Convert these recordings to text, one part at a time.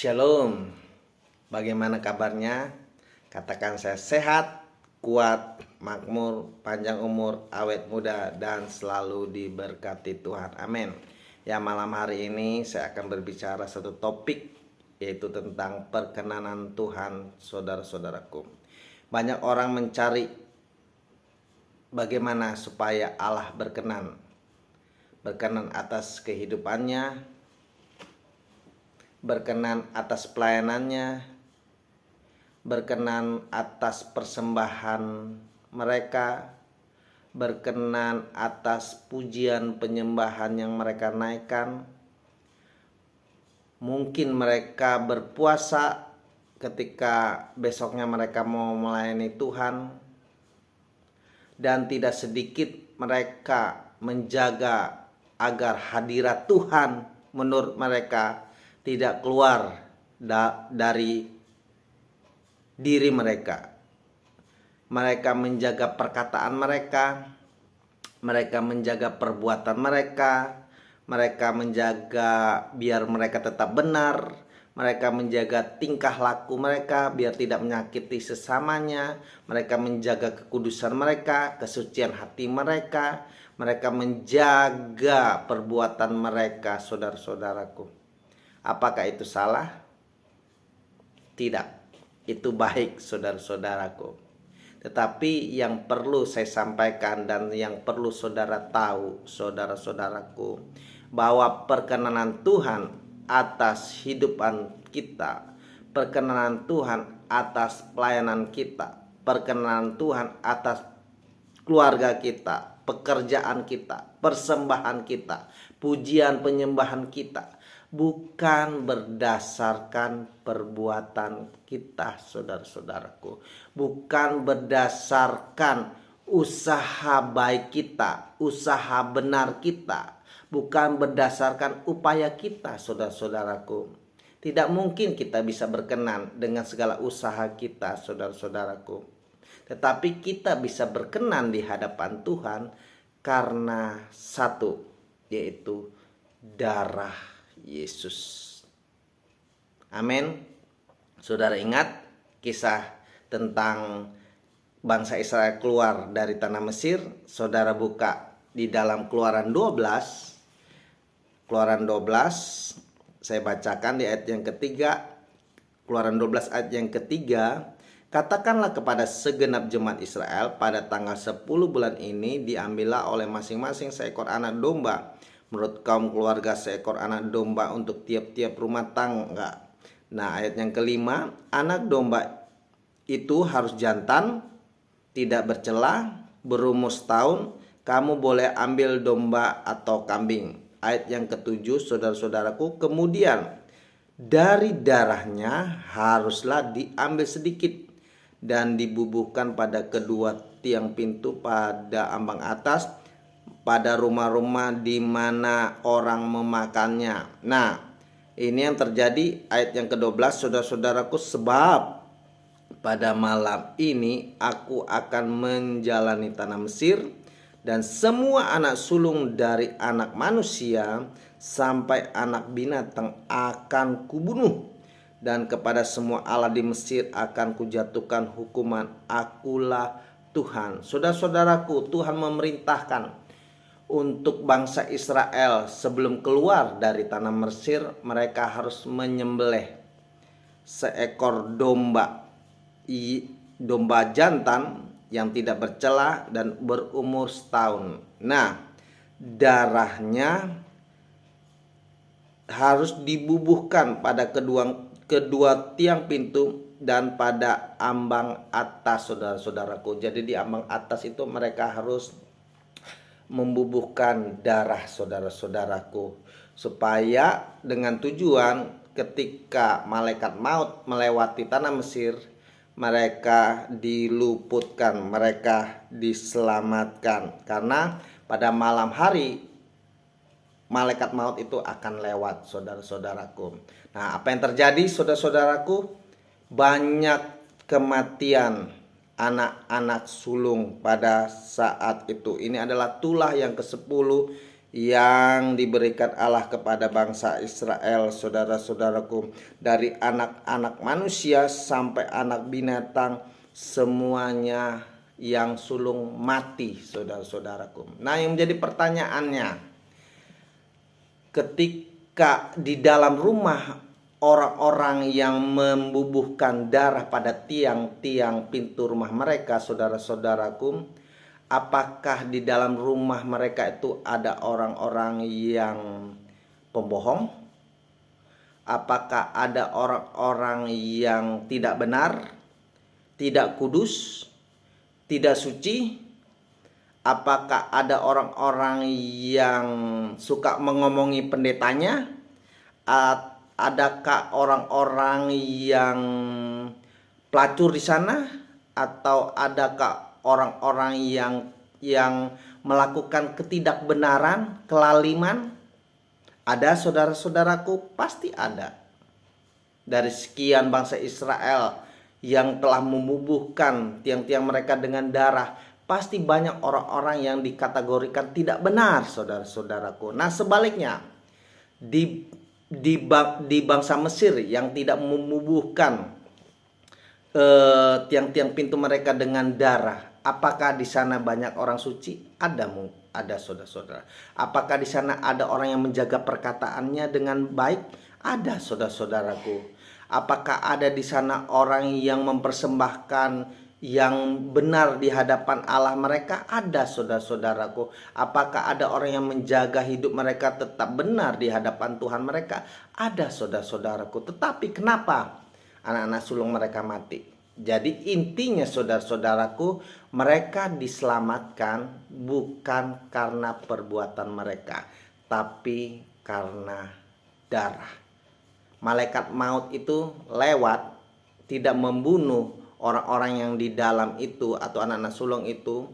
Shalom, bagaimana kabarnya? Katakan saya sehat, kuat, makmur, panjang umur, awet muda, dan selalu diberkati Tuhan. Amin. Ya, malam hari ini saya akan berbicara satu topik, yaitu tentang perkenanan Tuhan, saudara-saudaraku. Banyak orang mencari bagaimana supaya Allah berkenan atas kehidupannya, berkenan atas pelayanannya, berkenan atas persembahan mereka, berkenan atas pujian penyembahan yang mereka naikkan. Mungkin mereka berpuasa ketika besoknya mereka mau melayani Tuhan, dan tidak sedikit mereka menjaga agar hadirat Tuhan menurut mereka tidak keluar dari diri mereka. Mereka menjaga perkataan mereka, mereka menjaga perbuatan mereka, mereka menjaga biar mereka tetap benar, mereka menjaga tingkah laku mereka biar tidak menyakiti sesamanya, mereka menjaga kekudusan mereka, kesucian hati mereka, mereka menjaga perbuatan mereka, saudara-saudaraku. Apakah itu salah? Tidak, itu baik, saudara-saudaraku. Tetapi yang perlu saya sampaikan dan yang perlu saudara tahu, saudara-saudaraku, bahwa perkenanan Tuhan atas hidupan kita, perkenanan Tuhan atas pelayanan kita, perkenanan Tuhan atas keluarga kita, pekerjaan kita, persembahan kita, pujian penyembahan kita, bukan berdasarkan perbuatan kita, saudara-saudaraku. Bukan berdasarkan usaha baik kita, usaha benar kita, bukan berdasarkan upaya kita, saudara-saudaraku. Tidak mungkin kita bisa berkenan dengan segala usaha kita, saudara-saudaraku. Tetapi kita bisa berkenan di hadapan Tuhan karena satu, yaitu darah Yesus. Amin. Saudara ingat kisah tentang bangsa Israel keluar dari tanah Mesir? Saudara buka di dalam Keluaran 12. Keluaran 12, saya bacakan di ayat yang ketiga. Keluaran 12 ayat yang ketiga. Katakanlah kepada segenap jemaat Israel, pada tanggal 10 bulan ini diambillah oleh masing-masing seekor anak domba, menurut kaum keluarga seekor anak domba untuk tiap-tiap rumah tangga. Nah, ayat yang kelima, anak domba itu harus jantan, tidak bercela, berumur setahun. Kamu boleh ambil domba atau kambing. Ayat yang ketujuh, saudara-saudaraku, kemudian dari darahnya haruslah diambil sedikit dan dibubuhkan pada kedua tiang pintu pada ambang atas, pada rumah-rumah di mana orang memakannya. Nah, ini yang terjadi ayat yang ke-12, saudara-saudaraku, sebab pada malam ini aku akan menjalani tanah Mesir, dan semua anak sulung dari anak manusia sampai anak binatang akan kubunuh, dan kepada semua Allah di Mesir akan kujatuhkan hukuman. Akulah Tuhan. Saudara-saudaraku, Tuhan memerintahkan untuk bangsa Israel sebelum keluar dari tanah Mesir, mereka harus menyembelih seekor domba jantan yang tidak bercela dan berumur setahun. Nah, darahnya harus dibubuhkan pada kedua tiang pintu dan pada ambang atas, saudara-saudaraku. Jadi di ambang atas itu mereka harus membubuhkan darah, saudara-saudaraku, supaya dengan tujuan ketika malaikat maut melewati tanah Mesir, mereka diluputkan, mereka diselamatkan. Karena pada malam hari malaikat maut itu akan lewat, saudara-saudaraku. Nah, apa yang terjadi, saudara-saudaraku? Banyak kematian anak-anak sulung pada saat itu. Ini adalah tulah yang ke-10 yang diberikan Allah kepada bangsa Israel, saudara-saudaraku, dari anak-anak manusia sampai anak binatang, semuanya yang sulung mati, saudara-saudaraku. Nah, yang menjadi pertanyaannya, ketika di dalam rumah orang-orang yang membubuhkan darah pada tiang-tiang pintu rumah mereka, saudara-saudaraku, apakah di dalam rumah mereka itu ada orang-orang yang pembohong? Apakah ada orang-orang yang tidak benar, tidak kudus, tidak suci? Apakah ada orang-orang yang suka mengomongi pendetanya? Adakah orang-orang yang pelacur di sana? Atau adakah orang-orang yang melakukan ketidakbenaran, kelaliman? Ada, saudara-saudaraku, pasti ada. Dari sekian bangsa Israel yang telah membubuhkan tiang-tiang mereka dengan darah, pasti banyak orang-orang yang dikategorikan tidak benar, saudara-saudaraku. Nah, sebaliknya, di bangsa Mesir yang tidak membubuhkan tiang-tiang pintu mereka dengan darah, apakah di sana banyak orang suci? Ada, saudara-saudara. Apakah di sana ada orang yang menjaga perkataannya dengan baik? Ada, saudara-saudaraku. Apakah ada di sana orang yang mempersembahkan yang benar di hadapan Allah mereka? Ada, saudara-saudaraku. Apakah ada orang yang menjaga hidup mereka tetap benar di hadapan Tuhan mereka? Ada, saudara-saudaraku. Tetapi kenapa anak-anak sulung mereka mati? Jadi intinya, saudara-saudaraku, mereka diselamatkan bukan karena perbuatan mereka, tapi karena darah. Malaikat maut itu lewat, tidak membunuh orang-orang yang di dalam itu atau anak-anak sulung itu,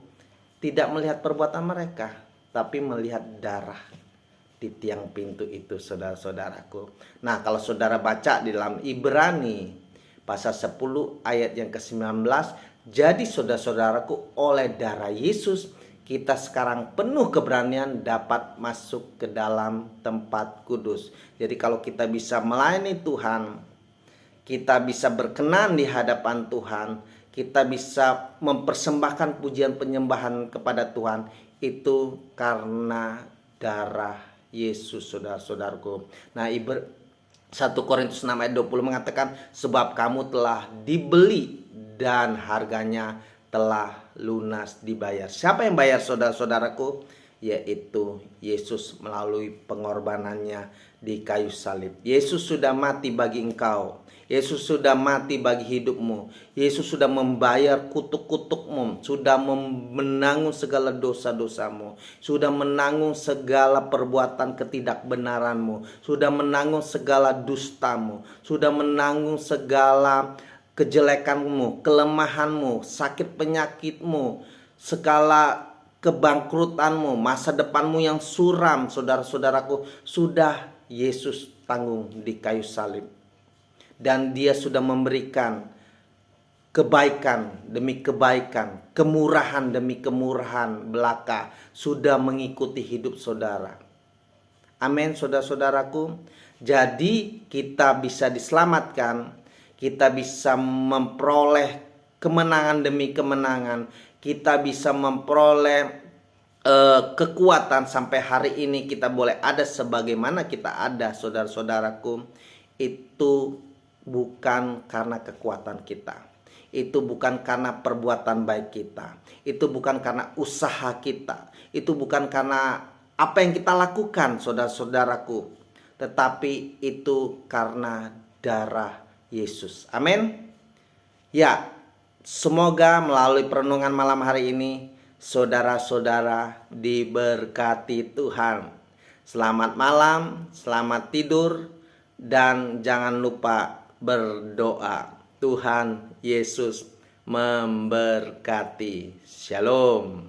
tidak melihat perbuatan mereka, tapi melihat darah di tiang pintu itu, saudara-saudaraku. Nah, kalau saudara baca di dalam Ibrani pasal 10 ayat yang ke-19, jadi saudara-saudaraku, oleh darah Yesus kita sekarang penuh keberanian dapat masuk ke dalam tempat kudus. Jadi kalau kita bisa melayani Tuhan, kita bisa berkenan di hadapan Tuhan, kita bisa mempersembahkan pujian penyembahan kepada Tuhan, itu karena darah Yesus, saudara-saudaraku. Nah, 1 Korintus 6 ayat 20 mengatakan, sebab kamu telah dibeli dan harganya telah lunas dibayar. Siapa yang bayar, saudara-saudaraku? Yaitu Yesus melalui pengorbanannya di kayu salib. Yesus sudah mati bagi engkau. Yesus sudah mati bagi hidupmu. Yesus sudah membayar kutuk-kutukmu, sudah menanggung segala dosa-dosamu, sudah menanggung segala perbuatan ketidakbenaranmu, sudah menanggung segala dustamu, sudah menanggung segala kejelekanmu, kelemahanmu, sakit penyakitmu, segala kebangkrutanmu, masa depanmu yang suram, saudara-saudaraku, sudah Yesus tanggung di kayu salib. Dan dia sudah memberikan kebaikan demi kebaikan, kemurahan demi kemurahan belaka, sudah mengikuti hidup saudara. Amin, saudara-saudaraku. Jadi kita bisa diselamatkan, kita bisa memperoleh kemenangan demi kemenangan, kita bisa memperoleh kekuatan sampai hari ini kita boleh ada sebagaimana kita ada, saudara-saudaraku. Itu bukan karena kekuatan kita, itu bukan karena perbuatan baik kita, itu bukan karena usaha kita, itu bukan karena apa yang kita lakukan, saudara-saudaraku, tetapi itu karena darah Yesus. Amin. Ya, semoga melalui perenungan malam hari ini saudara-saudara diberkati Tuhan. Selamat malam, selamat tidur, dan jangan lupa berdoa. Tuhan Yesus memberkati. Shalom.